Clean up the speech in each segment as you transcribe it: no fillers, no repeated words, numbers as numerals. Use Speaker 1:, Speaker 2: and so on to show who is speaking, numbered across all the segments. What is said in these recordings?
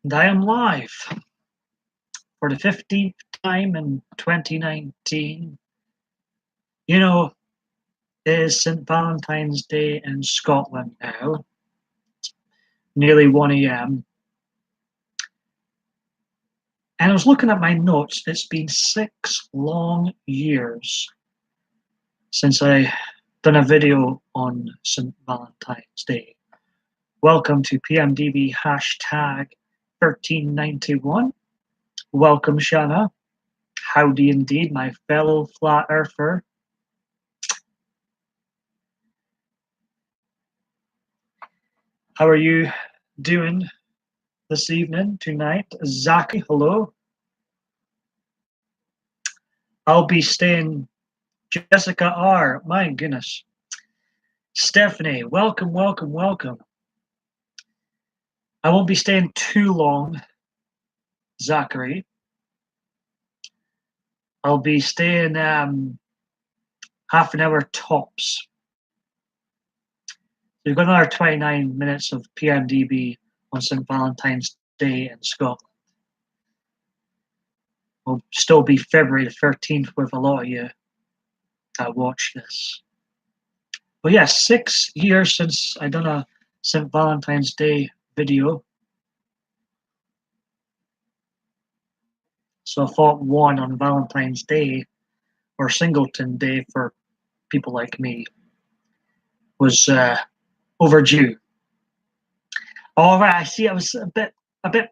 Speaker 1: And I am live for the 15th time in 2019. You know, it is St. Valentine's Day in Scotland now, nearly 1 a.m. And I was looking at my notes. It's been 6 long years since I done a video on St. Valentine's Day. Welcome to PMDB hashtag 1391. Welcome, Shanna. Howdy indeed, my fellow flat earther. How are you doing this evening, tonight? Zaki, hello. I'll be staying. Jessica R, my goodness. Stephanie, welcome, welcome, welcome. I won't be staying too long, Zachary. I'll be staying half an hour tops. We've got another 29 minutes of PMDB on St. Valentine's Day in Scotland. Will still be February the 13th with a lot of you that watch this. But yeah, 6 years since I done a St. Valentine's Day video. So I thought one on Valentine's Day or Singleton Day for people like me was overdue. All right, I see. I was a bit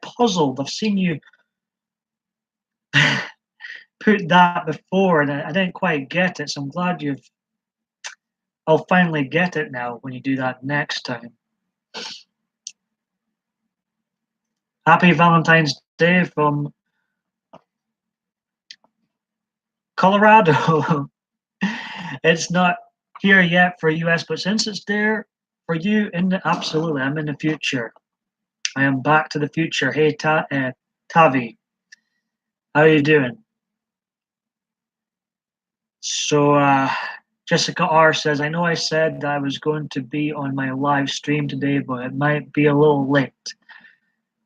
Speaker 1: puzzled. I've seen you put that before, and I didn't quite get it. So I'm glad I'll finally get it now when you do that next time. Happy Valentine's Day from Colorado. It's not here yet for US, but since it's there for you, absolutely, I'm in the future. I am back to the future. Hey, Tavi, how are you doing? So, Jessica R says, I know I said I was going to be on my live stream today, but it might be a little late.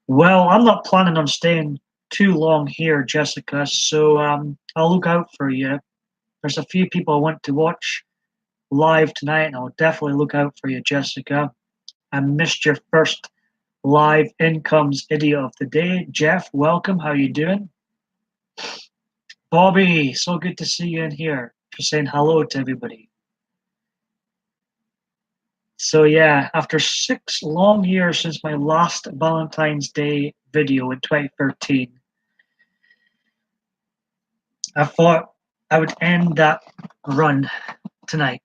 Speaker 1: Well, I'm not planning on staying too long here, Jessica, so I'll look out for you. There's a few people I want to watch live tonight, and I'll definitely look out for you, Jessica. I missed your first live incomes idiot of the day. Jeff, welcome. How you doing? Bobby, so good to see you in here. Just saying hello to everybody. So yeah, after 6 long years since my last Valentine's Day video in 2013, I thought I would end that run today.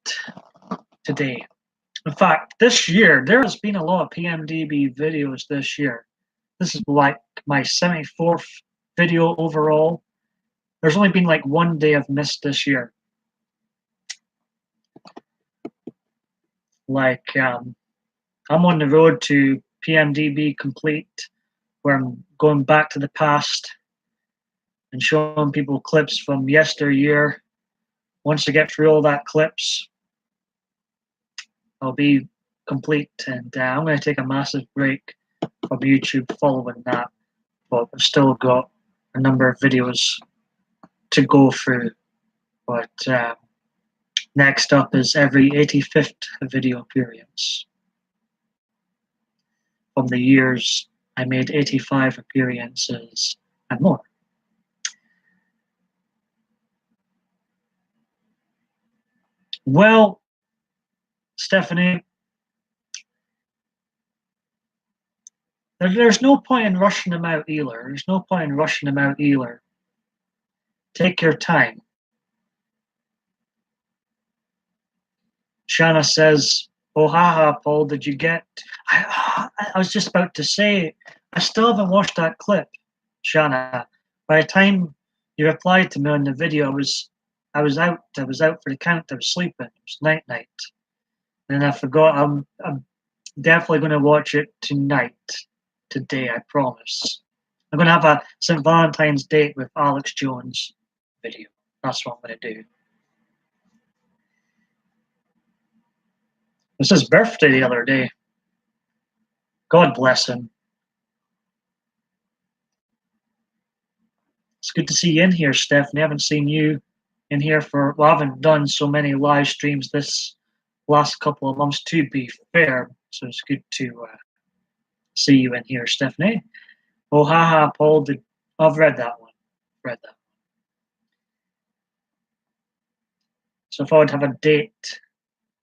Speaker 1: In fact, this year, there has been a lot of PMDB videos this year. This is like my 74th video overall. There's only been like 1 day I've missed this year. Like, I'm on the road to PMDB complete, where I'm going back to the past and showing people clips from yesteryear. Once I get through all that clips, I'll be complete, and I'm going to take a massive break from YouTube following that, but I've still got a number of videos to go through. But next up is every 85th video appearance. From the years I made 85 appearances and more. Well, Stephanie, there's no point in rushing them out either. There's no point in rushing them out either. Take your time. Shanna says, oh, haha, Paul, did you get... I was just about to say, I still haven't watched that clip, Shanna. By the time you replied to me on the video, I was out for the count. I was sleeping. It was night. And I forgot. I'm definitely going to watch it today, I promise. I'm going to have a St. Valentine's date with Alex Jones video. That's what I'm going to do. It was his birthday the other day. God bless him. It's good to see you in here, Stephanie. I haven't seen you in here I haven't done so many live streams this last couple of months, to be fair. So it's good to see you in here, Stephanie. Oh, haha, Paul. I've read that one. Read that. So if I would have a date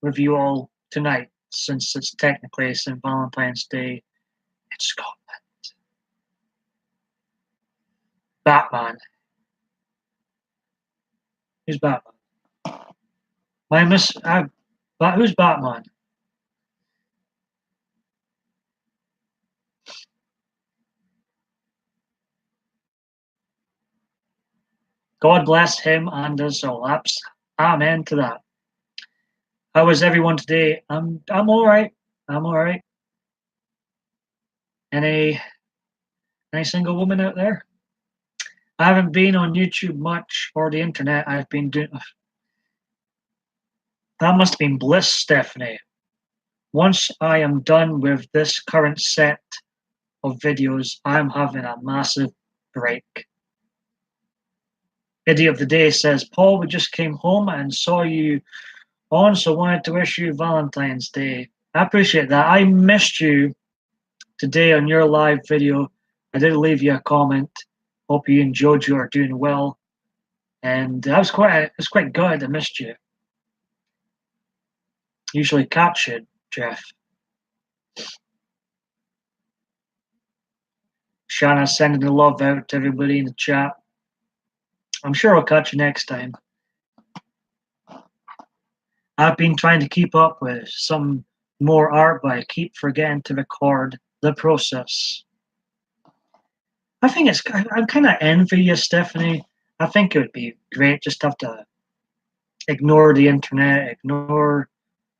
Speaker 1: with you all tonight, since it's technically St. Valentine's Day in Scotland. Batman. Who's Batman? Who's Batman? God bless him and us all. Amen to that. How is everyone today? I'm all right. I'm all right. Any single woman out there? I haven't been on YouTube much or the internet. I've been doing. That must have been bliss, Stephanie. Once I am done with this current set of videos, I'm having a massive break. Idiot of the Day says, Paul, we just came home and saw you on, so wanted to wish you Valentine's Day. I appreciate that. I missed you today on your live video. I did leave you a comment. Hope you enjoyed you are doing well. And it was quite good. I missed you. Usually catch it, Jeff. Shanna sending the love out to everybody in the chat. I'm sure I'll catch you next time. I've been trying to keep up with some more art, but I keep forgetting to record the process. I'm kind of envious, Stephanie. I think it would be great just to have to ignore the internet, ignore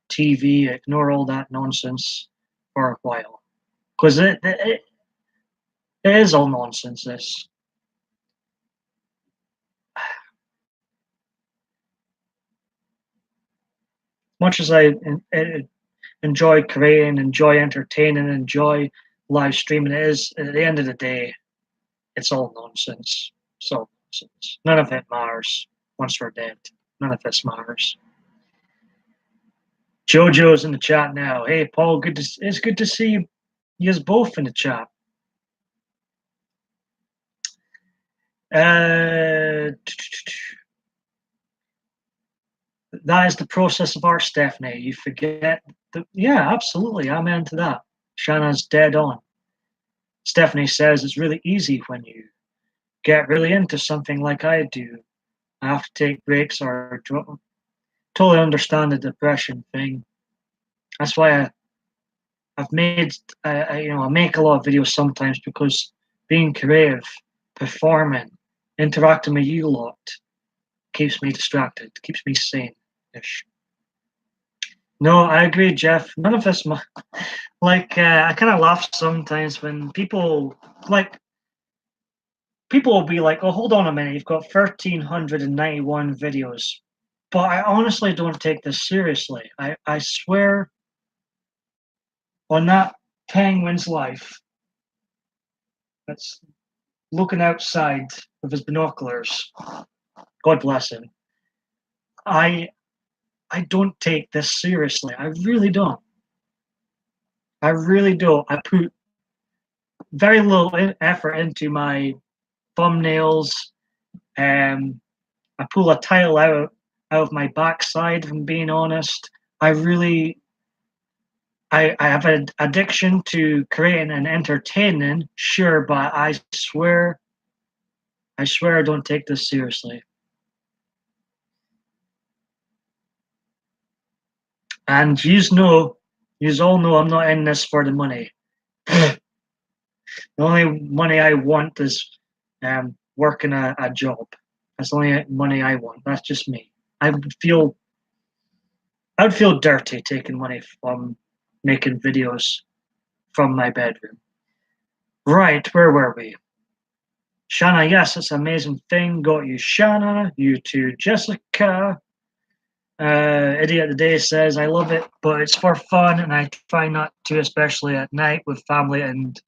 Speaker 1: TV, ignore all that nonsense for a while. Because it is all nonsense, this. Much as I enjoy creating, enjoy entertaining, enjoy live streaming, it is, at the end of the day, it's all nonsense. It's all nonsense. None of it matters once we're dead. None of this matters. Jojo's in the chat now. Hey, Paul, it's good to see you both in the chat. That is the process of art, Stephanie. You forget yeah, absolutely. I'm into that. Shanna's dead on. Stephanie says it's really easy when you get really into something like I do. I have to take breaks or totally understand the depression thing. That's why I make a lot of videos sometimes, because being creative, performing, interacting with you lot keeps me distracted, keeps me sane-ish. No, I agree, Jeff. None of this, I kind of laugh sometimes when people will be like, "Oh, hold on a minute, you've got 1,391 videos," but I honestly don't take this seriously. I swear on that penguin's life that's looking outside with his binoculars. God bless him. I don't take this seriously. I really don't. I really don't. I put very little effort into my thumbnails. I pull a title out of my backside, if I'm being honest. I have an addiction to creating and entertaining, sure, but I swear I don't take this seriously. And yous all know I'm not in this for the money. The only money I want is working a job. That's the only money I want. That's just me. I would feel dirty taking money from making videos from my bedroom. Right, where were we? Shanna, yes, it's an amazing thing. Got you, Shanna. You too, Jessica. Idiot of the Day says, I love it, but it's for fun, and I try not to, especially at night with family. And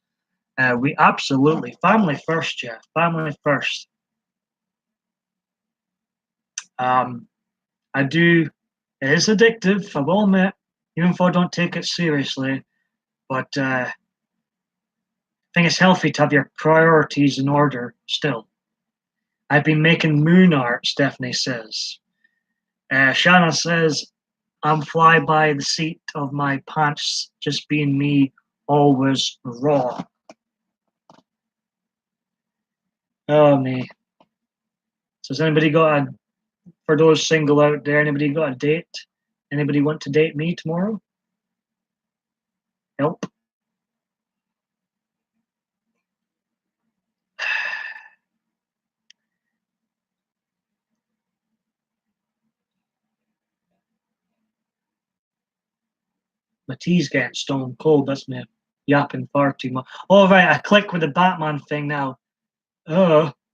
Speaker 1: we absolutely, family first, Jeff. Family first. I do. It is addictive, I will admit, even if I don't take it seriously. But I think it's healthy to have your priorities in order still. I've been making moon art, Stephanie says. Shannon says, I'm fly by the seat of my pants, just being me, always raw. Oh, me. So has anybody got a, for those single out there, anybody got a date? Anybody want to date me tomorrow? Nope. My tea's getting stone cold. That's me yapping far too much. All right, I click with the Batman thing now.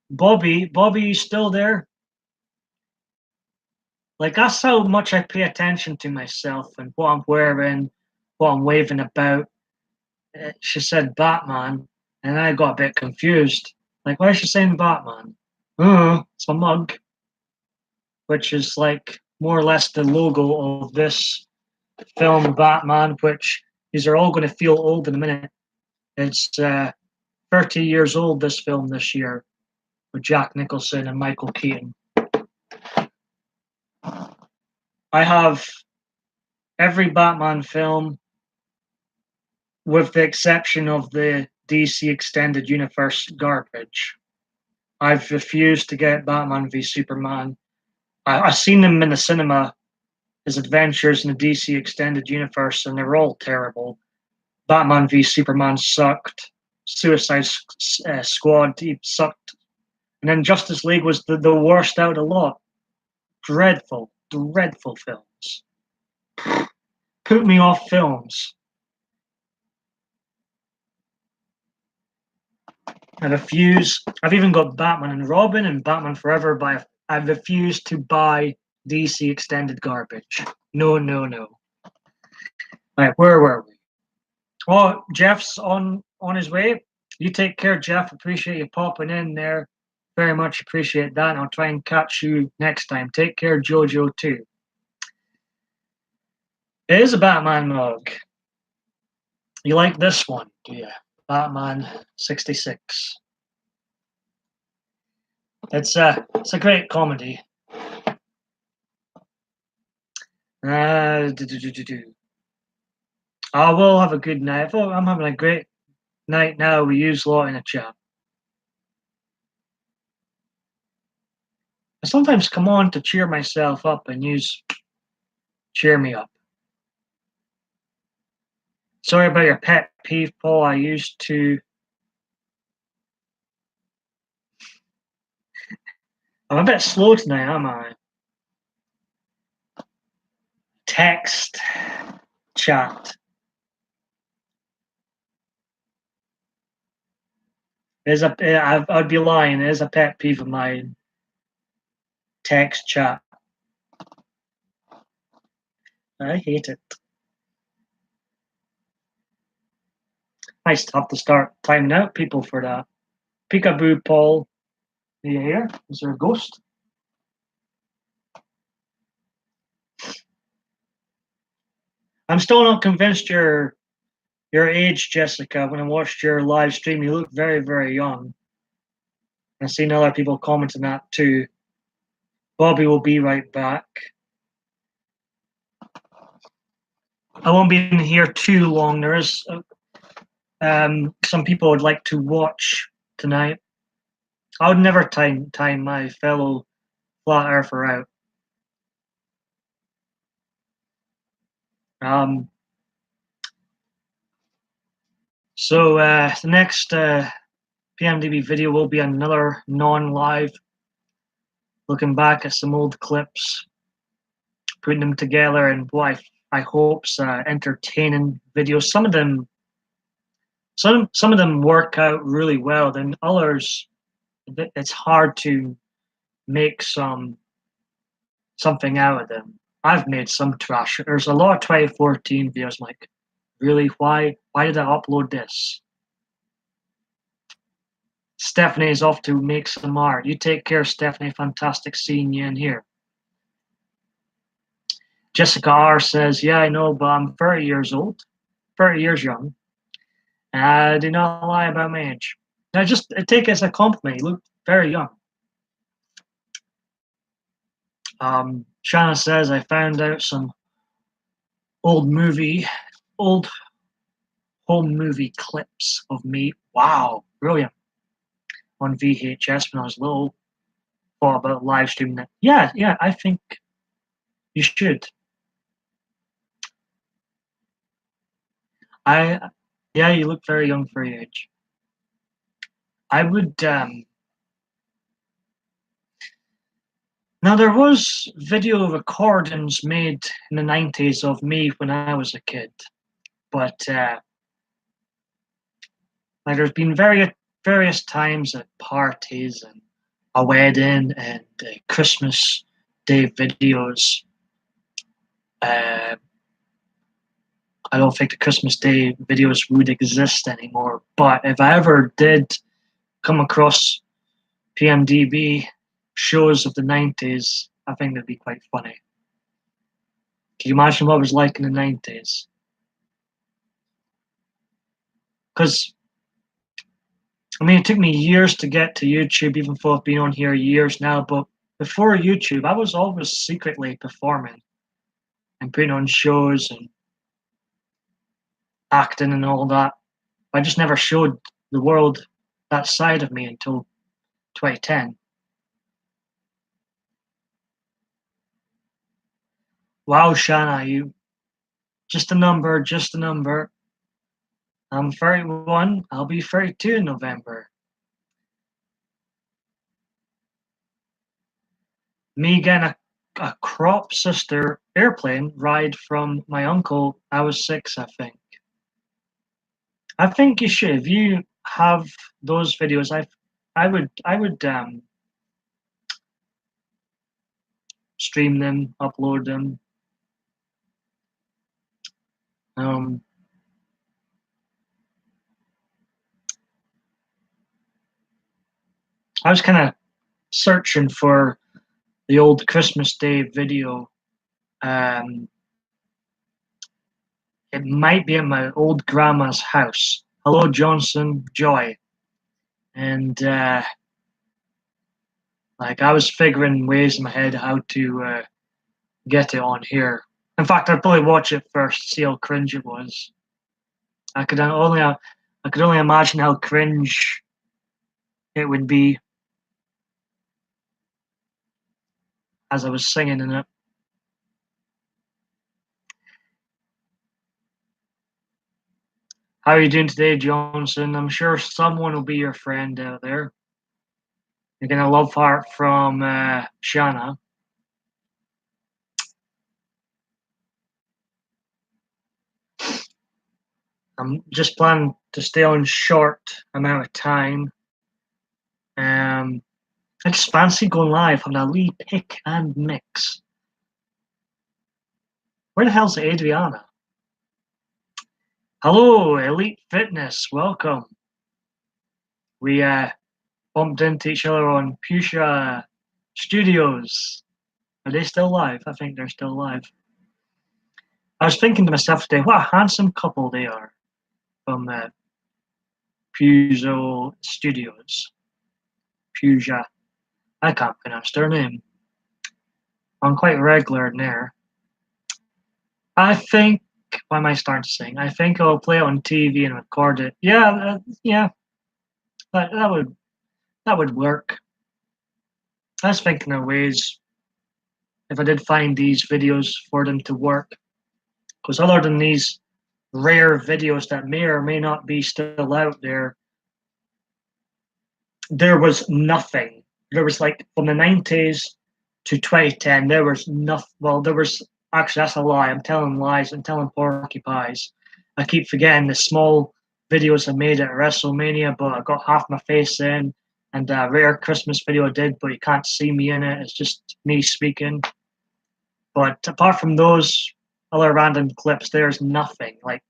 Speaker 1: Bobby, you still there? Like, that's how much I pay attention to myself and what I'm wearing, what I'm waving about. She said Batman, and I got a bit confused. Like, why is she saying Batman? Oh, it's my mug, which is like more or less the logo of this film, Batman, which these are all going to feel old in a minute. It's 30 years old, this film this year, with Jack Nicholson and Michael Keaton. I have every Batman film, with the exception of the DC Extended Universe garbage. I've refused to get Batman v Superman. I've seen them in the cinema, his adventures in the DC Extended Universe, and they're all terrible. Batman v Superman sucked. Suicide Squad sucked. And then Justice League was the worst out of the lot. Dreadful, dreadful films. Put me off films. I refuse. I've even got Batman and Robin and Batman Forever, but I refuse to buy DC extended garbage. No, no, no. Right, where were we? Oh, Jeff's on his way. You take care, Jeff. Appreciate you popping in there. Very much appreciate that. And I'll try and catch you next time. Take care, Jojo, too. It is a Batman mug. You like this one, do you? Batman 66. It's a great comedy. I will have a good night. I'm having a great night now. We use lot in a chat. I sometimes come on to cheer myself up and use cheer me up. Sorry about your pet peeve, Paul. I used to. I'm a bit slow tonight, am I? Text chat. I'd be lying. It is a pet peeve of mine. Text chat. I hate it. Nice to have to start timing out people for that. Peekaboo, Paul. Are you here? Is there a ghost? I'm still not convinced your age, Jessica. When I watched your live stream, you look very, very young. I've seen other people commenting that too. Bobby will be right back. I won't be in here too long. There is some people would like to watch tonight. I would never time my fellow flat earther out. So the next PMDB video will be another non-live, looking back at some old clips, putting them together, and what I hope's entertaining videos. Some of them work out really well. Then others, it's hard to make something out of them. I've made some trash. There's a lot of 2014 videos. I'm like, really? Why did I upload this? Stephanie is off to make some art. You take care, Stephanie. Fantastic seeing you in here. Jessica R says, yeah, I know, but I'm 30 years old, 30 years young. And I do not lie about my age. I just take it as a compliment. You look very young. Shanna says, I found out some old old home movie clips of me. Wow, brilliant. On VHS when I was little. Thought about live streaming it. Yeah, I think you should. I Yeah, you look very young for your age. I would now there was video recordings made in the 90s of me when I was a kid, but like there's been various times at parties and a wedding and Christmas Day videos. Uh, I don't think the Christmas Day videos would exist anymore. But if I ever did come across PMDB shows of the 90s, I think that'd be quite funny. Can you imagine what it was like in the 90s? Because, I mean, it took me years to get to YouTube, even though I've been on here years now. But before YouTube, I was always secretly performing and putting on shows and acting and all that. I just never showed the world that side of me until 2010. Wow, Shanna, you just a number, just a number. I'm 31. I'll be 32 in November. Me getting a crop sister airplane ride from my uncle. I was 6, I think. I think you should. If you have those videos, I would stream them, upload them. Um, I was kind of searching for the old Christmas Day video. Um, it might be at my old grandma's house. Hello, Johnson, Joy, and like I was figuring ways in my head how to get it on here. In fact, I'd probably watch it first, see how cringe it was. I could only imagine how cringe it would be as I was singing in it. How are you doing today, Johnson? I'm sure someone will be your friend out there. You're gonna love heart from Shanna. I'm just planning to stay on short amount of time. I just fancy going live on a wee pick and mix. Where the hell's Adriana? Hello, Elite Fitness. Welcome. We bumped into each other on Fuchsia Studios. Are they still live? I think they're still live. I was thinking to myself today, what a handsome couple they are from Fuchsia Studios. Fuchsia. I can't pronounce their name. I'm quite regular in there. I think. Why am I starting to sing? I think I'll play it on TV and record it. Yeah. That would work. I was thinking of ways if I did find these videos for them to work. Because other than these rare videos that may or may not be still out there, there was nothing. There was like from the 90s to 2010, there was nothing. Well, there was actually, that's a lie. I'm telling lies. I'm telling porcupines. I keep forgetting the small videos I made at WrestleMania, but I got half my face in, and a rare Christmas video I did, but you can't see me in it. It's just me speaking. But apart from those other random clips, there's nothing. Like,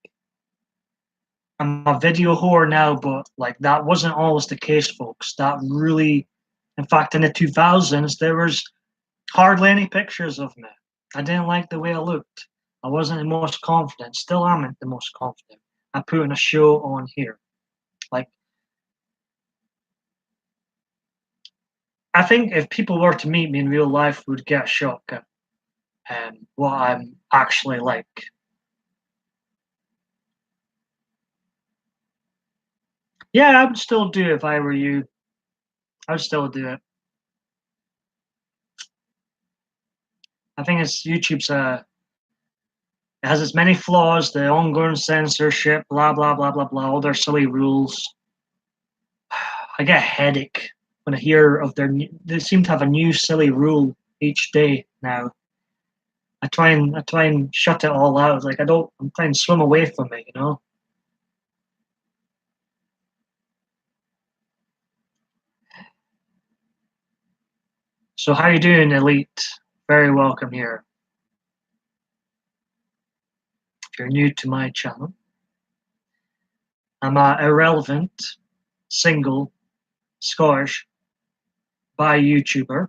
Speaker 1: I'm a video whore now, but like that wasn't always the case, folks. That really, in fact, in the 2000s, there was hardly any pictures of me. I didn't like the way I looked. I wasn't the most confident. Still am the most confident. I put in a show on here. Like, I think if people were to meet me in real life, would get a shock at what I'm actually like. Yeah, I would still do it if I were you. I would still do it. I think it's YouTube's it has its many flaws, the ongoing censorship, blah blah blah blah blah, all their silly rules. I get a headache when I hear of they seem to have a new silly rule each day now. I try and shut it all out. Like I'm trying to swim away from it, you know? So how you doing, Elite? Very welcome here. If you're new to my channel, I'm a irrelevant, single, Scottish bi YouTuber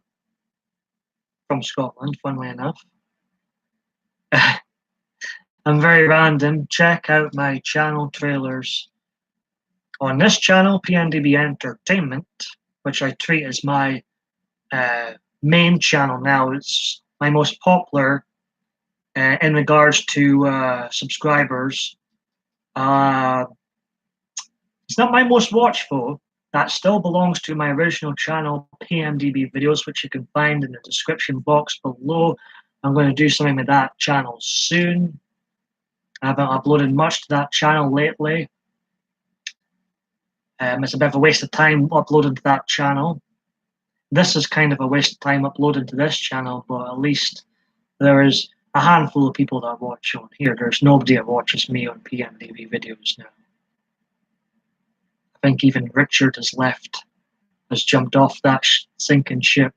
Speaker 1: from Scotland, funnily enough. I'm very random. Check out my channel trailers on this channel, PMDB Entertainment, which I treat as my uh, main channel now. It's my most popular in regards to subscribers. Uh, it's not my most watched though. That still belongs to my original channel, PMDB Videos, which you can find in the description box below. I'm going to do something with that channel soon. I haven't uploaded much to that channel lately. It's a bit of a waste of time uploading to that channel. This is kind of a waste of time uploading to this channel, but at least there is a handful of people that watch on here. There's nobody that watches me on PMDB videos now. I think even Richard has left, has jumped off that sinking ship.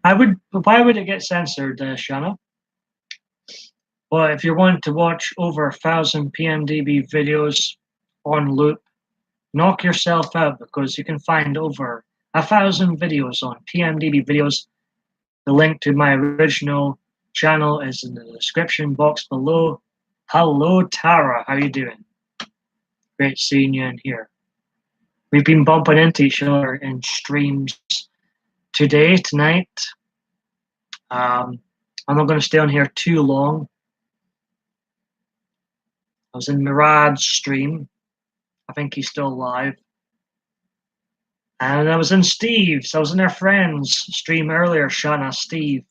Speaker 1: Why would it get censored, Shanna? Well, if you're wanting to watch over 1,000 PMDB videos on loop, knock yourself out because you can find over 1,000 videos on PMDB videos. The link to my original channel is in the description box below. Hello, Tara. How you doing? Great seeing you in here. We've been bumping into each other in streams tonight. I'm not going to stay on here too long. I was in Murad's stream. I think he's still alive. And I was in Steve's. I was in our friend's stream earlier, Shanna, Steve.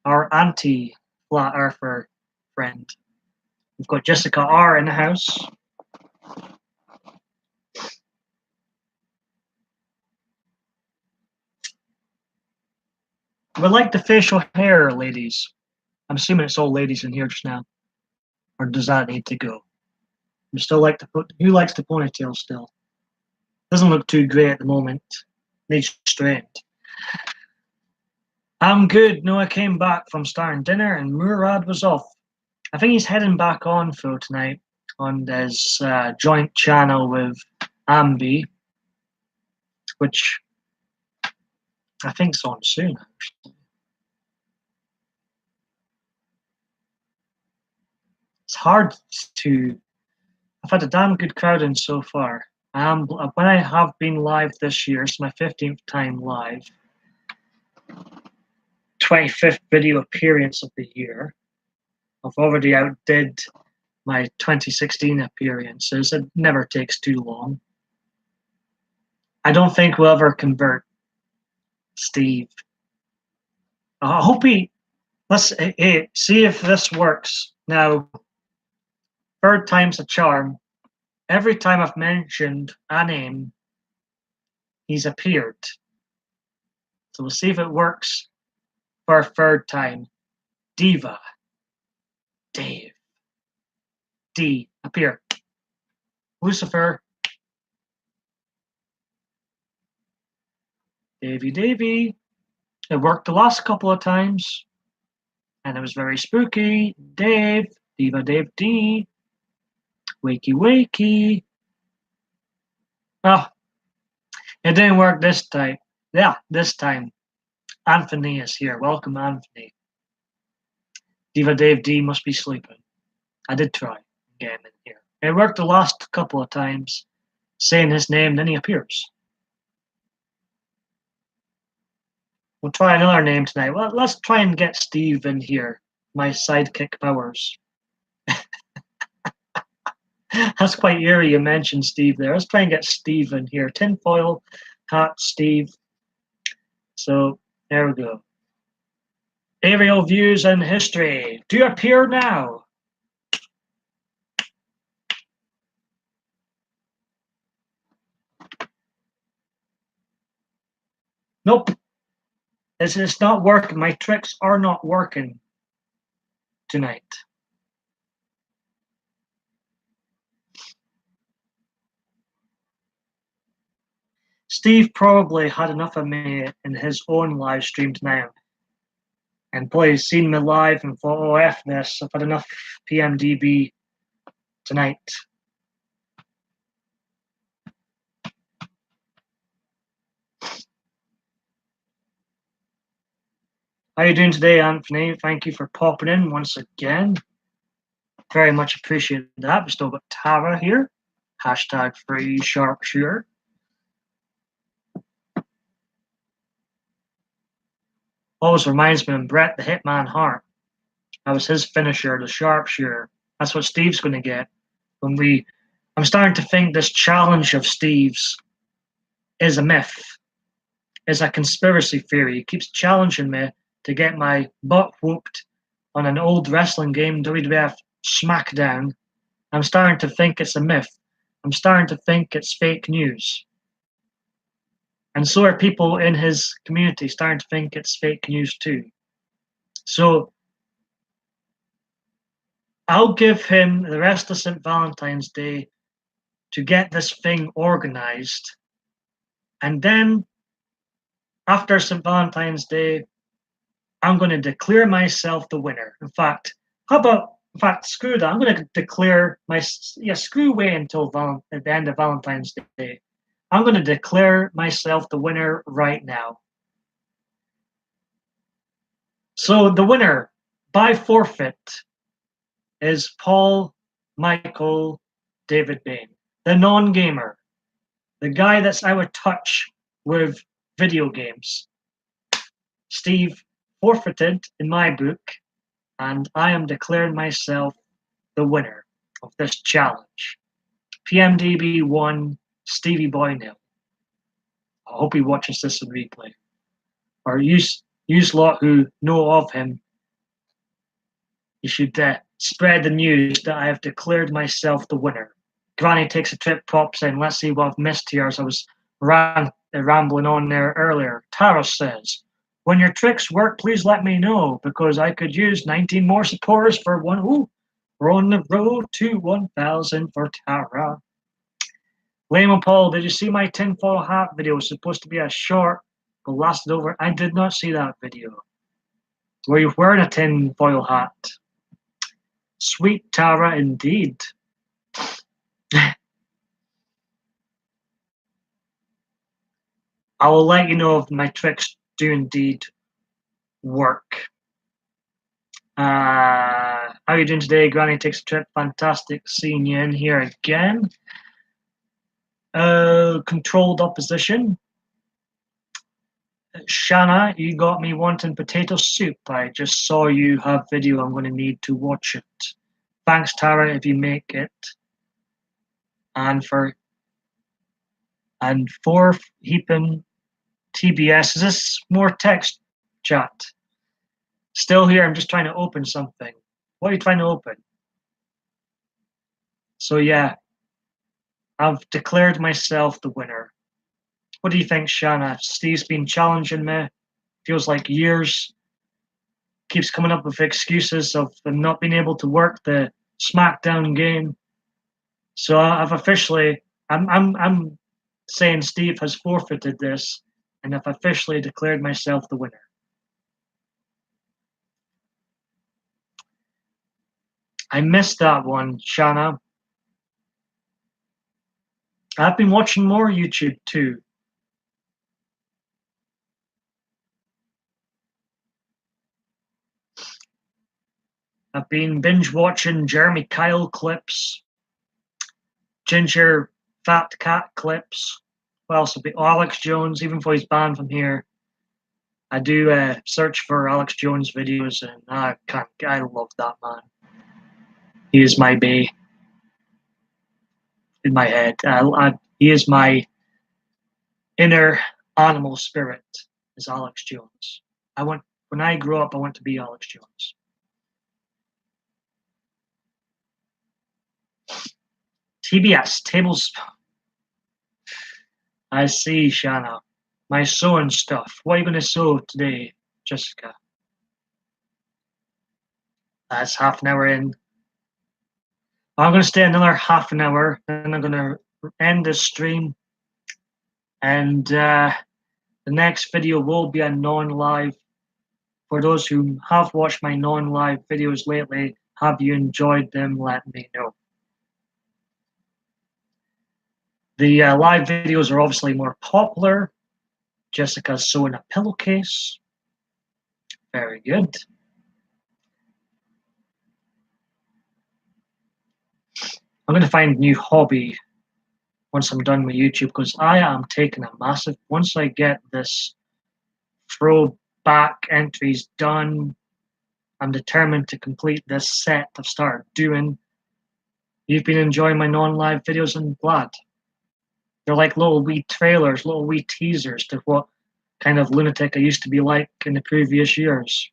Speaker 1: Our anti-flat earther friend. We've got Jessica R in the house. We like the facial hair, ladies. I'm assuming it's all ladies in here just now. Or does that need to go? You still like to put who likes the ponytail still? Doesn't look too great at the moment. Needs straightened. I'm good. No, I came back from starting dinner and Murad was off. I think he's heading back on for tonight on his joint channel with Ambi, which I think's on soon. Actually. It's hard to. I've had a damn good crowd in so far. When I have been live this year, it's my 15th time live. 25th video appearance of the year. I've already outdid my 2016 appearances. It never takes too long. I don't think we'll ever convert Steve. I hope let's see if this works. Now, third time's a charm. Every time I've mentioned a name, he's appeared. So we'll see if it works for a third time. Diva. Dave. D. Appear. Lucifer. Davy. It worked the last couple of times. And it was very spooky. Dave. Diva Dave D. Wakey, wakey. Oh, it didn't work this time. Yeah, this time. Anthony is here. Welcome, Anthony. Diva Dave D must be sleeping. I did try getting in here. It worked the last couple of times, saying his name, then he appears. We'll try another name tonight. Well, let's try and get Steve in here. My sidekick powers. That's quite eerie you mentioned Steve there. Let's try and get Steve in here. Tinfoil hat, Steve. So there we go. Aerial views and history. Do you appear now? Nope. It's not working. My tricks are not working tonight. Steve probably had enough of me in his own live stream tonight and probably seen me live and thought, oh, F this, I've had enough PMDB tonight. How are you doing today, Anthony? Thank you for popping in once again. Very much appreciate that. We still got Tara here. Hashtag free sharpshooter. Always reminds me of Bret the Hitman Hart. That was his finisher, the sharpshooter. That's what Steve's going to get. I'm starting to think this challenge of Steve's is a myth, is a conspiracy theory. He keeps challenging me to get my butt whooped on an old wrestling game, WWF SmackDown. I'm starting to think it's a myth. I'm starting to think it's fake news. And so are people in his community starting to think it's fake news too. So I'll give him the rest of St. Valentine's Day to get this thing organized. And then after St. Valentine's Day, I'm going to declare myself the winner. In fact, screw that. I'm going to declare screw away until at the end of Valentine's Day. I'm going to declare myself the winner right now. So the winner by forfeit is PaulMichael David Bain, the non-gamer, the guy that's out of touch with video games. Steve forfeited in my book, and I am declaring myself the winner of this challenge. PMDB 1, Stevie Boy 0. I hope he watches this on replay. Or use lot who know of him. You should spread the news that I have declared myself the winner. Granny Takes a Trip pops in. Let's see what I've missed here as I was rambling on there earlier. Tara says, when your tricks work, please let me know because I could use 19 more supporters for one. Ooh, we're on the road to 1,000 for Tara. Layman Paul, did you see my tinfoil hat video? It was supposed to be a short, but lasted over. I did not see that video. Were you wearing a tinfoil hat? Sweet Tara, indeed. I will let you know if my tricks do indeed work. How are you doing today? Granny Takes a Trip. Fantastic seeing you in here again. Controlled opposition. Shanna, you got me wanting potato soup. I just saw you have video. I'm going to need to watch it. Thanks, Tara, if you make it. And for heaping TBS. Is this more text chat? Still here. I'm just trying to open something. What are you trying to open? So yeah, I've declared myself the winner. What do you think, Shanna? Steve's been challenging me. Feels like years. Keeps coming up with excuses of not being able to work the SmackDown game. So I've officially, I'm saying Steve has forfeited this, and I've officially declared myself the winner. I missed that one, Shanna. I've been watching more YouTube too. I've been binge watching Jeremy Kyle clips, Ginger Fat Cat clips. What else will be Alex Jones, even though he's banned from here. I do search for Alex Jones videos, and I love that man. He is my bae in my head. He is my inner animal spirit. Is Alex Jones. When I grow up, I want to be Alex Jones. TBS tables. I see, Shanna. My sewing stuff. What are you going to sew today, Jessica? That's half an hour in. I'm going to stay another half an hour, and I'm going to end this stream. And the next video will be a non-live. For those who have watched my non-live videos lately, have you enjoyed them? Let me know. The live videos are obviously more popular. Jessica's sewing a pillowcase. Very good. I'm going to find a new hobby once I'm done with YouTube, because I am taking a massive, once I get this throwback entries done, I'm determined to complete this set I've started doing. You've been enjoying my non-live videos, and glad. They're like little wee trailers, little wee teasers to what kind of lunatic I used to be like in the previous years.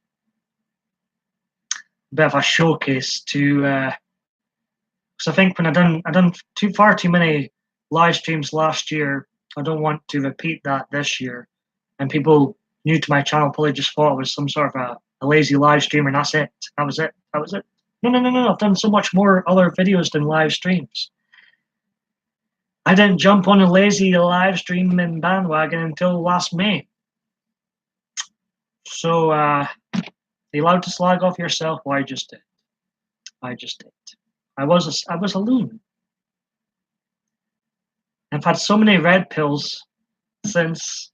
Speaker 1: A bit of a showcase to, because I think when I done far too many live streams last year, I don't want to repeat that this year. And people new to my channel probably just thought it was some sort of a lazy live streamer, and that's it. That was it. That was it. No. I've done so much more other videos than live streams. I didn't jump on a lazy live streaming bandwagon until last May. So, you allowed to slag off yourself? Well, I just did. I just did. I was a loon. I've had so many red pills since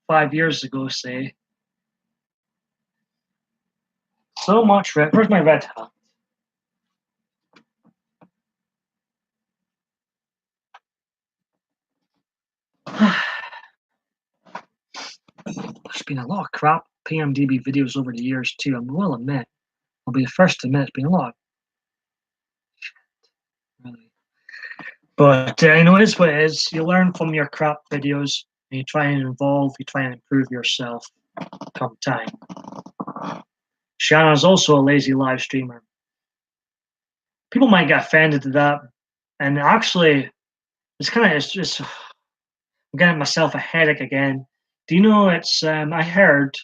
Speaker 1: 5 years ago, say. So much red. Where's my red hat? There's been a lot of crap PMDB videos over the years too. I will admit. I'll be the first to admit it's been a lot. Really. But you know, it is what it is. You learn from your crap videos, and you try and evolve. You try and improve yourself. Come time. Shanna's also a lazy live streamer. People might get offended to that, and actually, it's just I'm getting myself a headache again. Do you know it's? I heard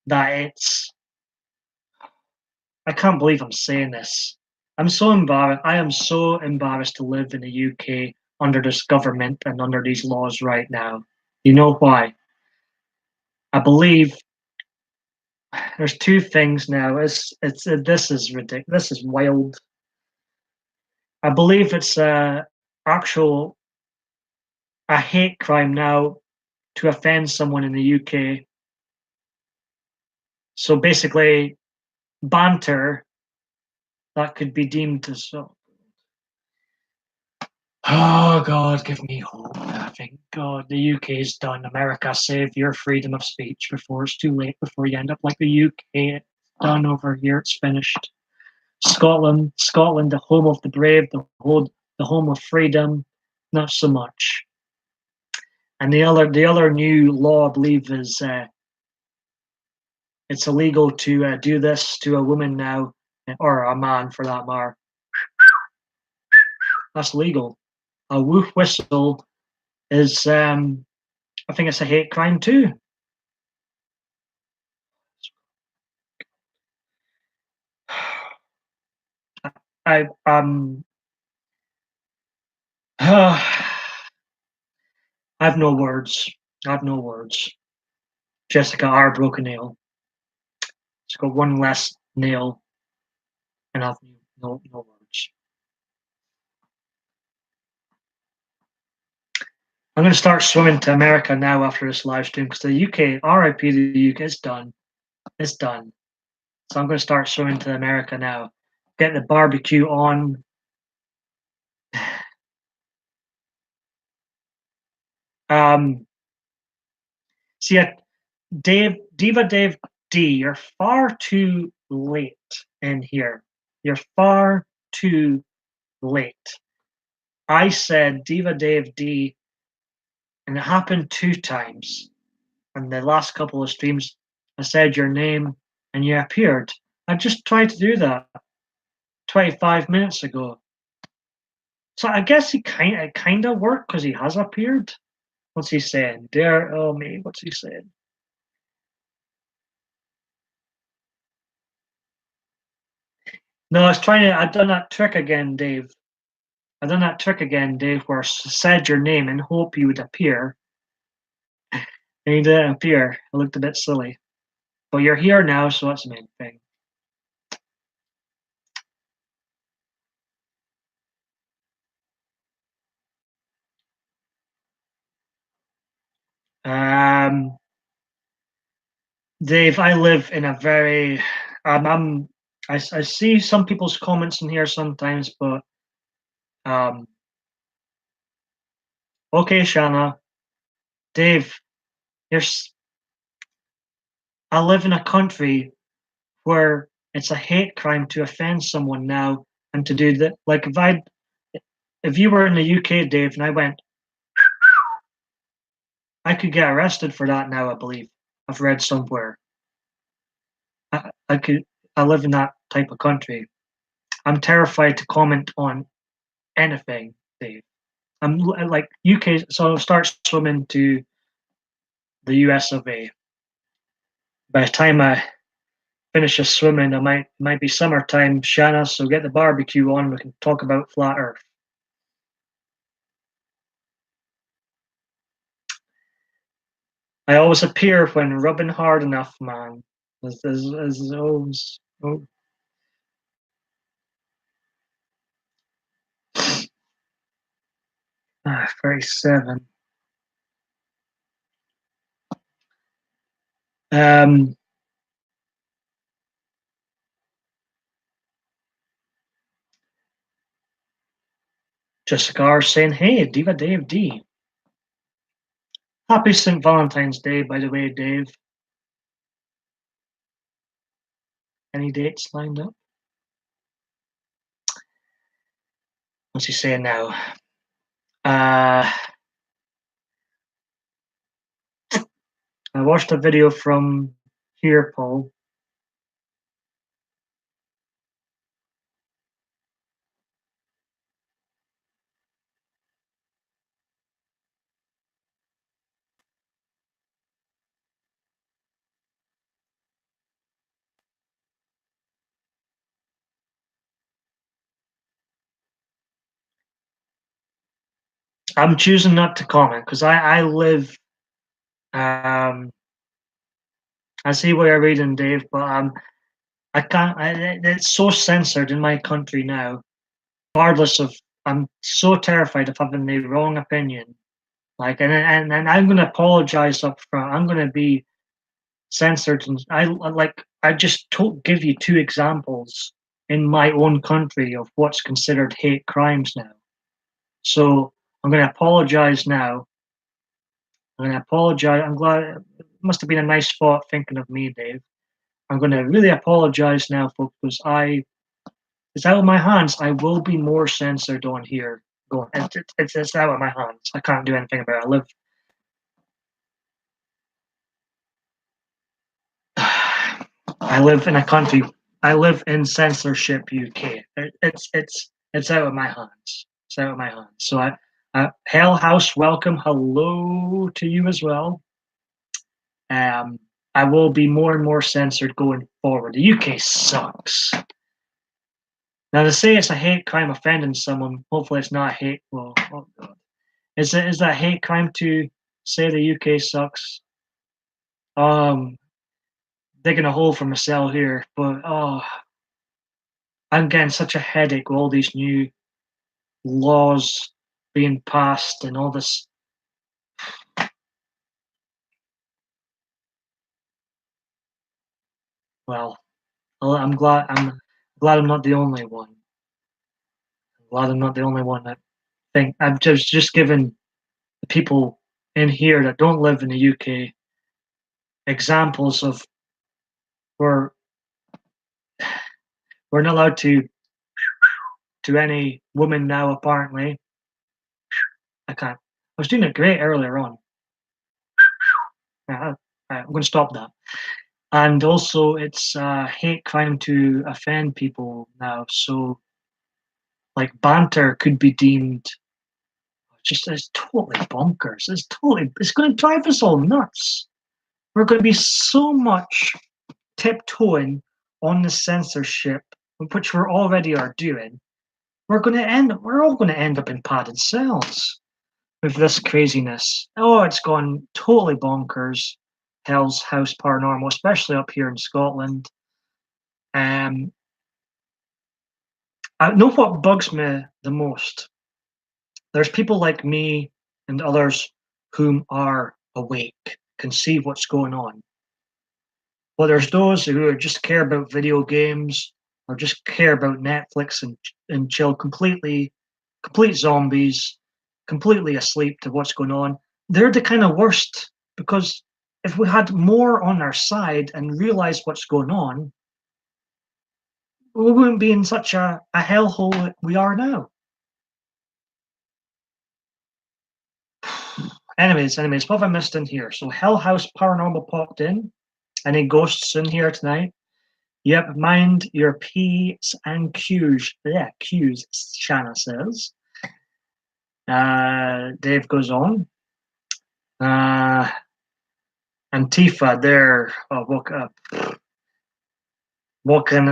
Speaker 1: that it's. I can't believe I'm saying this. I'm so embarrassed. I am so embarrassed to live in the UK under this government and under these laws right now. You know why? I believe there's two things now. This is ridiculous. This is wild. I believe it's actual a hate crime now to offend someone in the UK. So basically, banter that could be deemed as so. Oh God, give me hope. I think God, the UK's done. America, save your freedom of speech before it's too late. Before you end up like the UK, done over here. It's finished. Scotland, the home of the brave, the home of freedom. Not so much. And the other new law, I believe, is it's illegal to do this to a woman now, or a man for that matter. That's legal. A woof whistle is, I think it's a hate crime too. I I have no words. I have no words. Jessica R broke a nail. She's got one less nail, and I have no words. I'm going to start swimming to America now after this live stream because the UK, RIP the UK, is done. It's done. So I'm going to start swimming to America now. Get the barbecue on. See, Dave D, you're far too late in here. You're far too late. I said Diva Dave D, and it happened 2 times. And the last couple of streams, I said your name and you appeared. I just tried to do that 25 minutes ago. So I guess it kind of worked because he has appeared. What's he saying? Dear, oh me, what's he saying? No, I was trying to. I've done that trick again, Dave. I've done that trick again, Dave, where I said your name and hope you would appear, and you didn't appear. It looked a bit silly, but you're here now, so that's the main thing. Dave, I live in a very. I see some people's comments in here sometimes, but um, okay, Shanna, Dave, you're. I live in a country where it's a hate crime to offend someone now and to do that. Like if you were in the UK, Dave, and I went, I could get arrested for that now. I believe I've read somewhere. I could. I live in that type of country. I'm terrified to comment on anything, Dave. I'm like UK, so I'll start swimming to the US of A. By the time I finish this swimming, I might be summertime, Shanna. So get the barbecue on. We can talk about flat Earth. I always appear when rubbing hard enough, man. As always. Oh. 37. Jessica R saying, hey, Diva Dave D. Happy St. Valentine's Day, by the way, Dave. Any dates lined up? What's he saying now? I watched a video from here, Paul. I'm choosing not to comment because I live. I see what you're reading, Dave, but I can't. It's so censored in my country now. Regardless of, I'm so terrified of having the wrong opinion. Like, and I'm going to apologize up front. I'm going to be censored, and I just give you 2 examples in my own country of what's considered hate crimes now. So I'm going to apologize now. I'm going to apologize. I'm glad it must have been a nice thought thinking of me, Dave. I'm going to really apologize now, folks, because it's out of my hands. I will be more censored on here. Going, it's out of my hands. I can't do anything about it. I live in a country. I live in censorship, UK. It's out of my hands. It's out of my hands. So Hell House, welcome. Hello to you as well. I will be more and more censored going forward. The UK sucks. Now to say it's a hate crime offending someone, hopefully it's not hate. Well, oh God, is that hate crime to say the UK sucks? Digging a hole for myself here, but I'm getting such a headache with all these new laws being passed and all this Well, I'm glad I'm not the only one. I'm glad I'm not the only one that think I've just given the people in here that don't live in the UK examples of where we're not allowed to any woman now. Apparently, I can't. I was doing it great earlier on. I'm going to stop that. And also, it's hate crime to offend people now. So, like, banter could be deemed just as totally bonkers. It's going to drive us all nuts. We're going to be so much tiptoeing on the censorship, which we already are doing. We're all going to end up in padded cells with this craziness. Oh, it's gone totally bonkers. Hell's House Paranormal, especially up here in Scotland. Um, I know what bugs me the most. There's people like me and others whom are awake, can see what's going on. But there's those who just care about video games or just care about Netflix and chill complete zombies, completely asleep to what's going on. They're the kind of worst because if we had more on our side and realized what's going on, we wouldn't be in such a hellhole that we are now. Anyways, what have I missed in here? So Hell House Paranormal popped in. Any ghosts in here tonight? Yep, mind your P's and Q's. Yeah, Q's, Shanna says. Dave goes on. Antifa, they're woke up. Walking,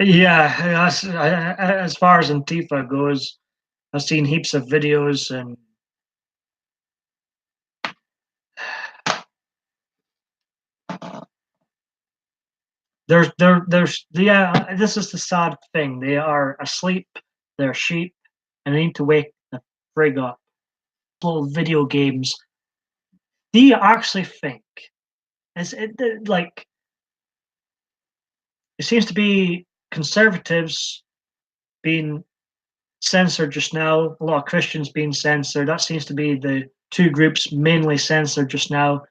Speaker 1: yeah, as far as Antifa goes, I've seen heaps of videos and there's yeah, this is the sad thing. They are asleep, they're sheep, and they need to wake the frig up. Little video games. Do you actually think is it like it seems to be conservatives being censored just now, a lot of Christians being censored. That seems to be the two groups mainly censored just now.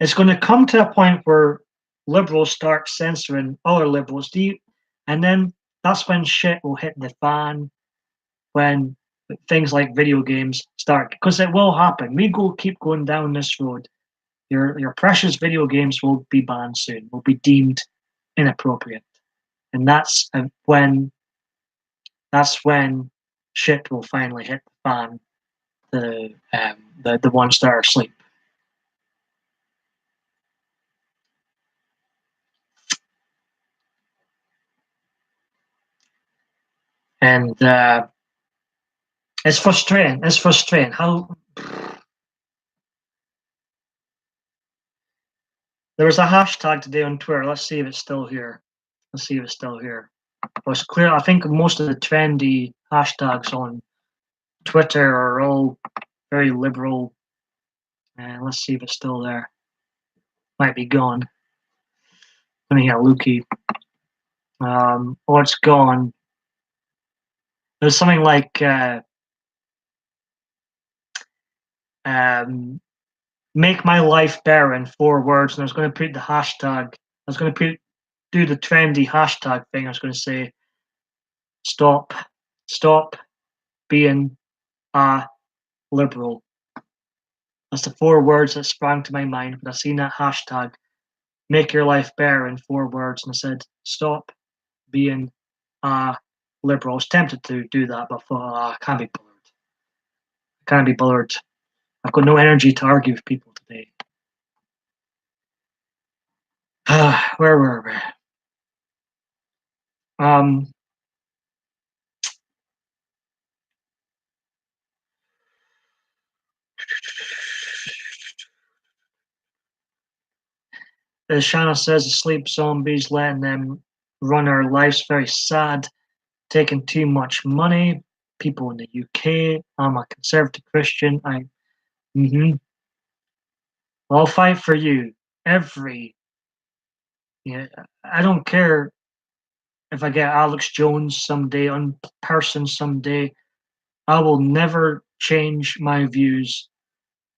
Speaker 1: It's going to come to a point where liberals start censoring other liberals. And then that's when shit will hit the fan, when things like video games start, because it will happen. Keep going down this road. Your precious video games will be banned soon, will be deemed inappropriate. And that's when shit will finally hit the fan. The ones that are asleep. And it's frustrating. It's frustrating. How there was a hashtag today on Twitter. Let's see if it's still here. Let's see if it's still here. It was clear. I think most of the trendy hashtags on Twitter are all very liberal. And let's see if it's still there. Might be gone. Let me get Lukey. Oh, it's gone. There's something like make my life better in 4 words, and I was going to put the hashtag. I was going to do the trendy hashtag thing. I was going to say stop being a liberal. That's the 4 words that sprang to my mind when I seen that hashtag. Make your life better in 4 words, and I said stop being a liberal. I was tempted to do that, but I thought, I can't be bothered. I can't be bothered. I've got no energy to argue with people today. Where were we? As Shanna says, asleep zombies, letting them run our lives. Very sad. Taking too much money. People in the UK. I'm a conservative Christian. Mm-hmm. I'll fight for you every. Yeah, I don't care if I get Alex Jones someday on person someday. I will never change my views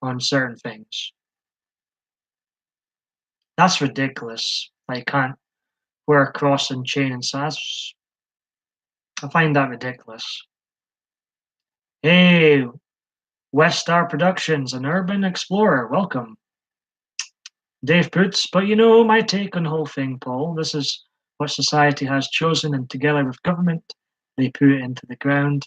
Speaker 1: on certain things. That's ridiculous. I can't wear a cross and chain and sass. I find that ridiculous. Hey, West Star Productions, an urban explorer. Welcome. Dave puts, but you know my take on the whole thing, Paul. This is what society has chosen, and together with government, they put it into the ground.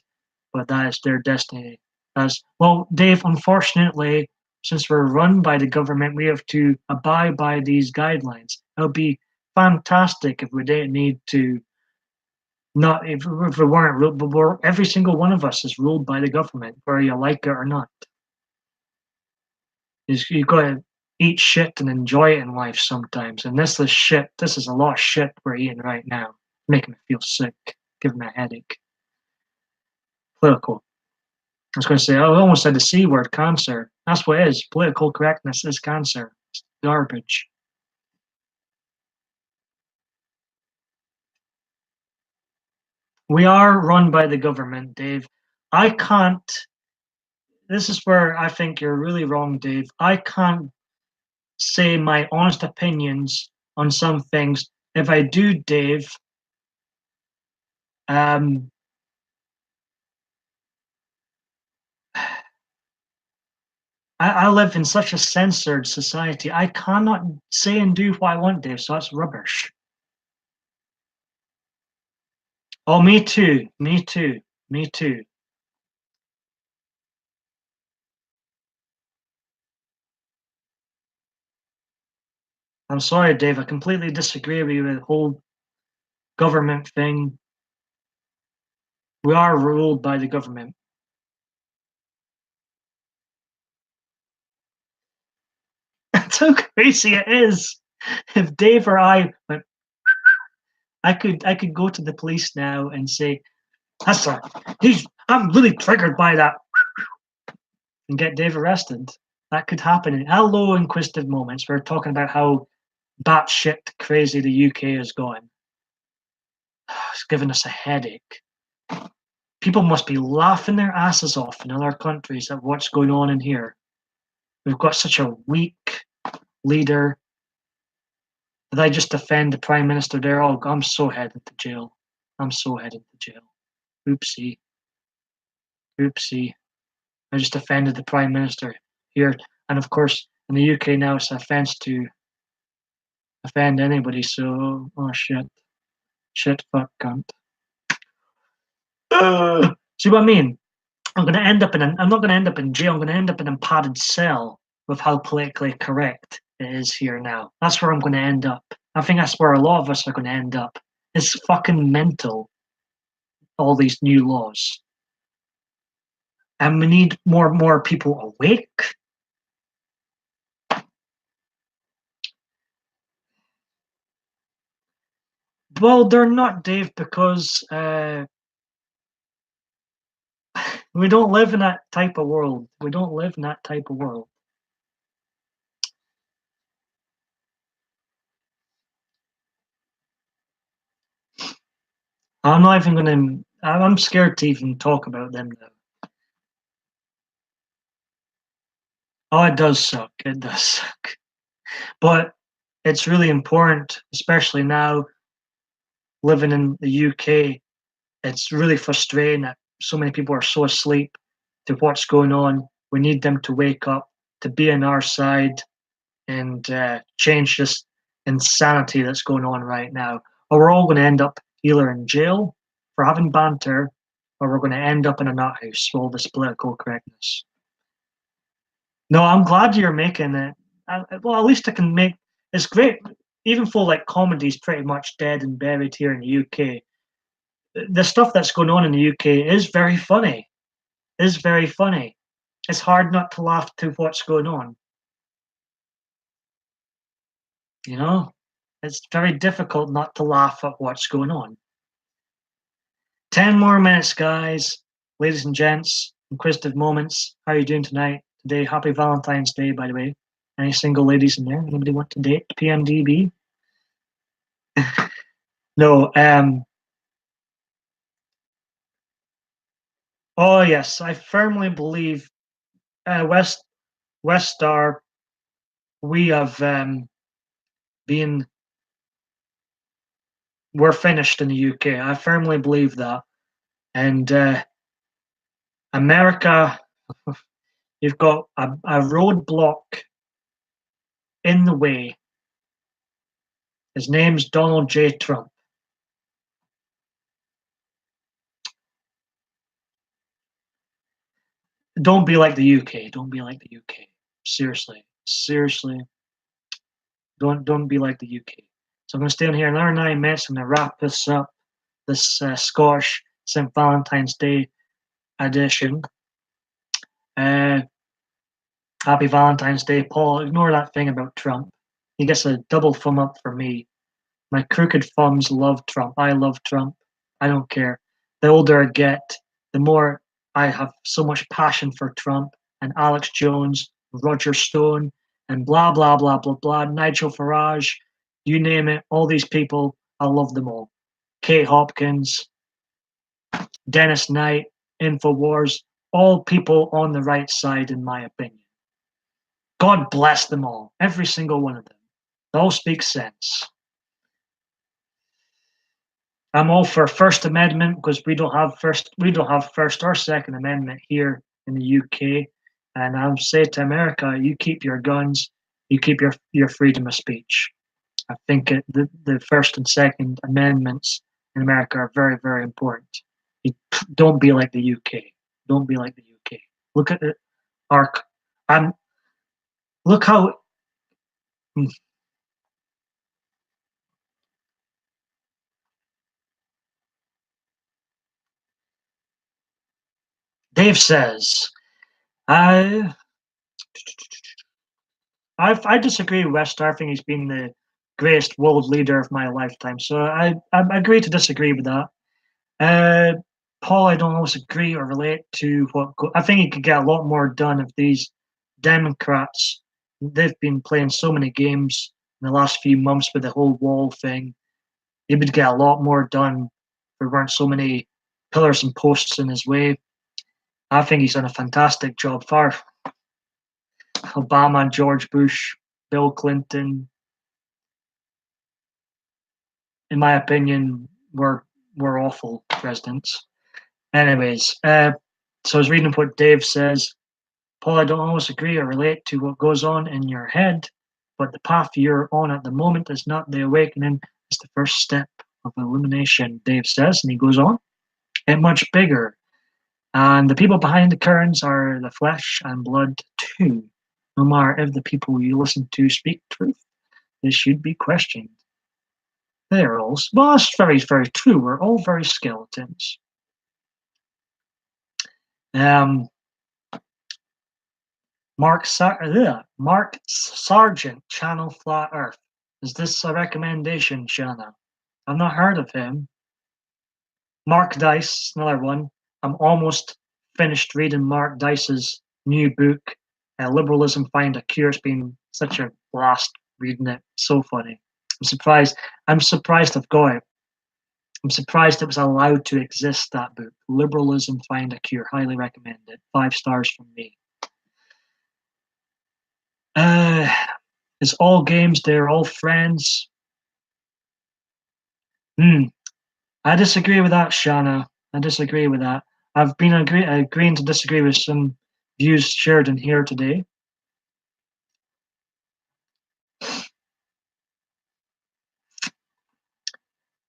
Speaker 1: But that is their destiny. As well, Dave, unfortunately, since we're run by the government, we have to abide by these guidelines. It would be fantastic if we didn't need to not if we weren't ruled, but every single one of us is ruled by the government, whether you like it or not. You got to eat shit and enjoy it in life sometimes. And this is shit. This is a lot of shit we're eating right now, making me feel sick, giving me a headache. Political. I was going to say, I almost said the C word, cancer. That's what it is. Political correctness is cancer. It's garbage. We are run by the government, Dave. I can't. This is where I think you're really wrong, Dave. I can't say my honest opinions on some things. If I do, Dave, um, I live in such a censored society. I cannot say and do what I want, Dave. So that's rubbish. Oh, me too. Me too. Me too. I'm sorry, Dave. I completely disagree with you with the whole government thing. We are ruled by the government. That's how crazy it is. If Dave or I went, I could go to the police now and say, "That's a he's. I'm really triggered by that," and get Dave arrested. That could happen in hello inquisitive moments. We're talking about how batshit crazy the UK is going. It's giving us a headache. People must be laughing their asses off in other countries at what's going on in here. We've got such a weak leader. Did I just defend the Prime Minister there? Oh, I'm so headed to jail. I'm so headed to jail. Oopsie. Oopsie. I just offended the Prime Minister here. And of course, in the UK now, it's an offence to offend anybody. So, oh shit. Shit, fuck, cunt. See what I mean? I'm not going to end up in jail. I'm going to end up in a padded cell with how politically correct it is here now. That's where I'm going to end up. I think that's where a lot of us are going to end up. It's fucking mental, all these new laws. And we need more people awake. Well, they're not, Dave, because we don't live in that type of world. We don't live in that type of world. I'm not even going to. I'm scared to even talk about them now. Oh, it does suck. It does suck. But it's really important, especially now living in the UK. It's really frustrating that so many people are so asleep to what's going on. We need them to wake up, to be on our side, and change this insanity that's going on right now. Or we're all going to end up either in jail for having banter, or we're going to end up in a nut house for all this political correctness. No, I'm glad you're making it. Well, at least I can make. It's great, even though like comedy's pretty much dead and buried here in the UK. The stuff that's going on in the UK is very funny. Is very funny. It's hard not to laugh to what's going on. You know, it's very difficult not to laugh at what's going on. 10 more minutes, guys. Ladies and gents, inquisitive moments. How are you doing tonight? Today, happy Valentine's Day, by the way. Any single ladies in there? Anybody want to date PMDB? No. Oh yes, I firmly believe West Star. We have been. We're finished in the UK. I firmly believe that. And America, you've got a roadblock in the way. His name's Donald J. Trump. Don't be like the UK. Don't be like the UK. Seriously, seriously, don't be like the UK. So I'm going to stay on here another 9 minutes. I'm going to wrap this up. This Scottish St. Valentine's Day edition. Uh, Happy Valentine's Day, Paul. Ignore that thing about Trump. He gets a double thumb up for me. My crooked thumbs love Trump. I love Trump. I don't care. The older I get, the more I have so much passion for Trump and Alex Jones, Roger Stone, and blah, blah, blah, blah, blah. Nigel Farage, you name it. All these people, I love them all. Kate Hopkins, Dennis Knight, InfoWars, all people on the right side, in my opinion. God bless them all, every single one of them. They all speak sense. I'm all for First Amendment because we don't have First or Second Amendment here in the UK. And I'll say to America, you keep your guns, you keep your freedom of speech. I think the First and Second Amendments in America are very, very important. You, don't be like the UK. Don't be like the UK. Look at it. I'm look how Dave says. I I disagree with West. I think he's been the greatest world leader of my lifetime. So I agree to disagree with that. Uh, Paul, I don't always agree or relate to I think he could get a lot more done if these Democrats. They've been playing so many games in the last few months with the whole wall thing. He would get a lot more done if there weren't so many pillars and posts in his way. I think he's done a fantastic job. Far Obama, George Bush, Bill Clinton, in my opinion, were awful presidents. Anyways, so I was reading what Dave says. Paul, I don't always agree or relate to what goes on in your head, but the path you're on at the moment is not the awakening, it's the first step of illumination, Dave says, and he goes on. And much bigger. And the people behind the curtains are the flesh and blood too. No matter if the people you listen to speak truth, they should be questioned. They're all, well, that's very, very true. We're all very skeletons. Um, Mark Sargent, Channel Flat Earth. Is this a recommendation, Shanna? I've not heard of him. Mark Dice, another one. I'm almost finished reading Mark Dice's new book, Liberalism Find a Cure. It's been such a blast reading it. So funny. I'm surprised. I'm surprised I've got it. I'm surprised it was allowed to exist, that book. Liberalism Find a Cure. Highly recommend it. 5 stars from me. It's all games, they're all friends. I disagree with that, Shanna. I disagree with that. I've been agreeing to disagree with some views shared in here today.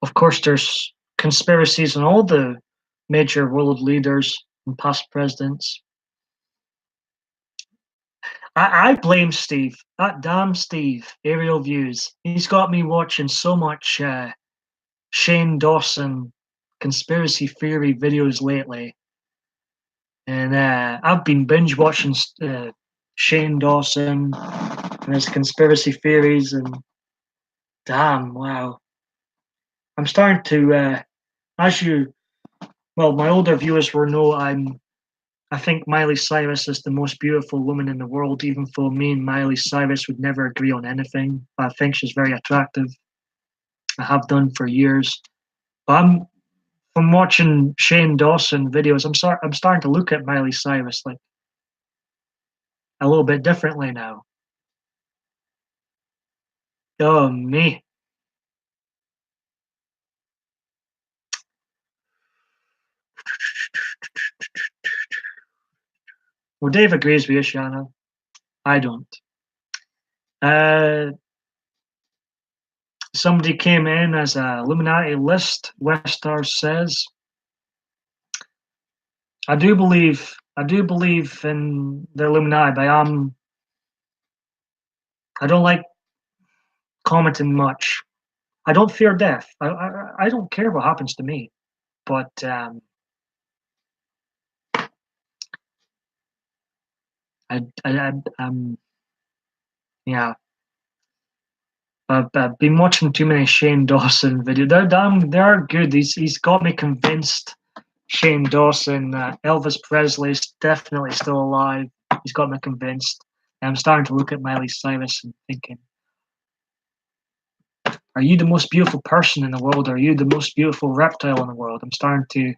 Speaker 1: Of course, there's conspiracies in all the major world leaders and past presidents. I blame Steve. That damn Steve, Aerial Views. He's got me watching so much Shane Dawson conspiracy theory videos lately. And I've been binge watching Shane Dawson and his conspiracy theories, and damn, wow. I'm starting to, my older viewers will know I'm I think Miley Cyrus is the most beautiful woman in the world, even though me and Miley Cyrus would never agree on anything. I think she's very attractive. I have done for years. But from watching Shane Dawson videos, I'm starting to look at Miley Cyrus like a little bit differently now. Oh me. Well, Dave agrees with you, Shanna. I don't. Uh, Somebody came in as a Illuminati list. Westar says, I do believe in the Illuminati, but I don't like commenting much. I don't fear death. I don't care what happens to me, but yeah. I've been watching too many Shane Dawson videos. They're good. He's got me convinced. Shane Dawson, Elvis Presley's definitely still alive. He's got me convinced. And I'm starting to look at Miley Cyrus and thinking, are you the most beautiful person in the world? Are you the most beautiful reptile in the world? I'm starting to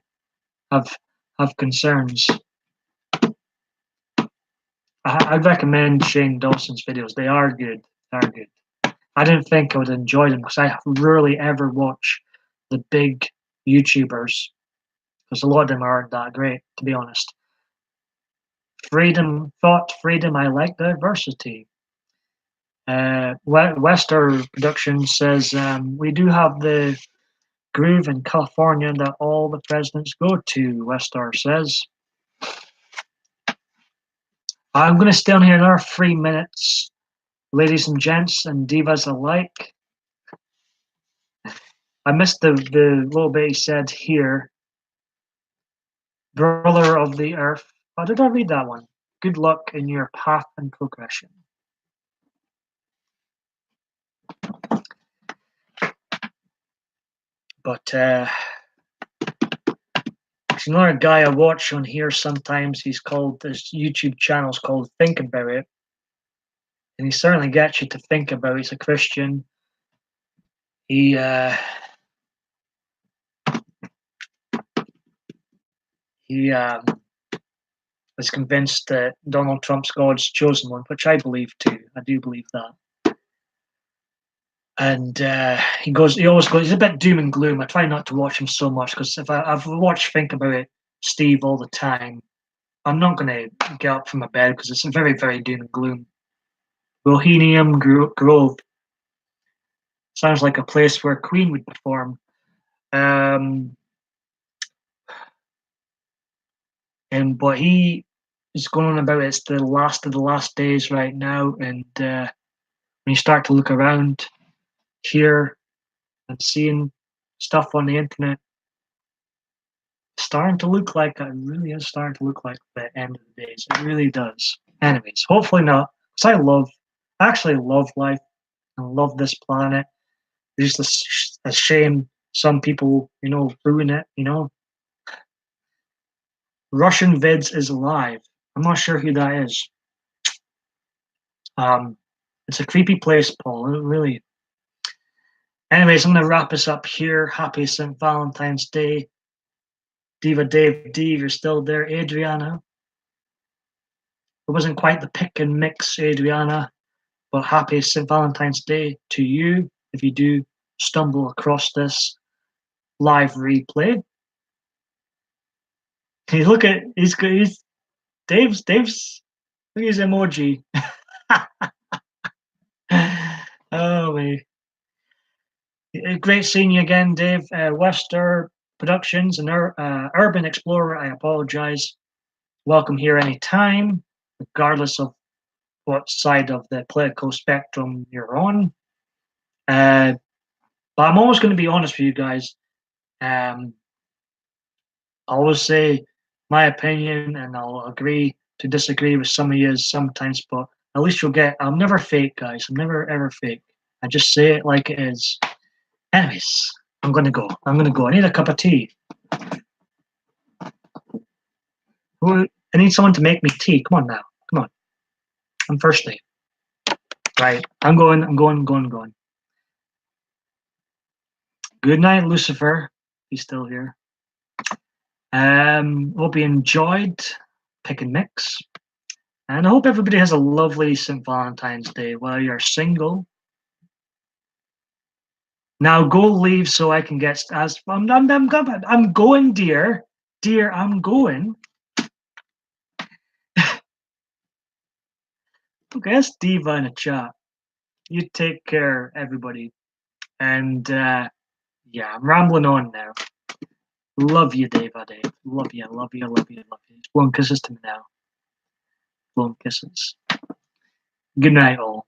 Speaker 1: have concerns. I'd recommend Shane Dawson's videos. They are good. They are good. I didn't think I would enjoy them because I rarely ever watch the big YouTubers because a lot of them aren't that great, to be honest. Thought freedom. I like diversity. Wester Productions says we do have the groove in California that all the presidents go to. Wester says. I'm going to stay on here another 3 minutes, ladies and gents and divas alike. I missed the little bit he said here. Brother of the earth. Oh, did I read that one? Good luck in your path and progression. But there's another guy I watch on here sometimes. His YouTube channel's called Think About It. And he certainly gets you to think about it. He's a Christian. He is convinced that Donald Trump's God's chosen one, which I believe too. I do believe that. And he always goes, he's a bit doom and gloom. I try not to watch him so much because if I've watched Think About It, Steve, all the time, I'm not going to get up from my bed because it's very, very doom and gloom. Bohemian Grove sounds like a place where Queen would perform. But he is going on about it's the last of the last days right now, and when you start to look around here and seeing stuff on the internet, starting to look like it really is starting to look like the end of the days. It really does. Anyways, hopefully not, because I actually love life and love this planet. It's just a shame some people, ruin it. Russian Vids is alive. I'm not sure who that is. It's a creepy place, Paul. It really. Anyways, I'm gonna wrap this up here. Happy St. Valentine's Day. Diva Dave D, you're still there. Adriana. It wasn't quite the pick and mix, Adriana, but happy St. Valentine's Day to you if you do stumble across this live replay. Hey, look at he's Dave's look at his emoji. Oh man. Great seeing you again, Dave. Wester Productions and Urban Explorer, I apologize. Welcome here anytime, regardless of what side of the political spectrum you're on. But I'm always going to be honest with you guys. I always say my opinion, and I'll agree to disagree with some of you sometimes, but at least I'm never fake, guys. I'm never ever fake. I just say it like it is. Anyways, I'm gonna go. I need a cup of tea. I need someone to make me tea. Come on now. Come on. I'm thirsty. Right. I'm going. Good night, Lucifer. He's still here. Hope you enjoyed Pick and Mix. And I hope everybody has a lovely St. Valentine's Day while you're single. Now go leave so I can get as I'm going, dear. Dear, I'm going. Okay, that's Diva in a chat. You take care, everybody. And yeah, I'm rambling on now. Love you, Diva Dave. Love you, love you, love you, love you. Blown kisses to me now. Blown kisses. Good night, all.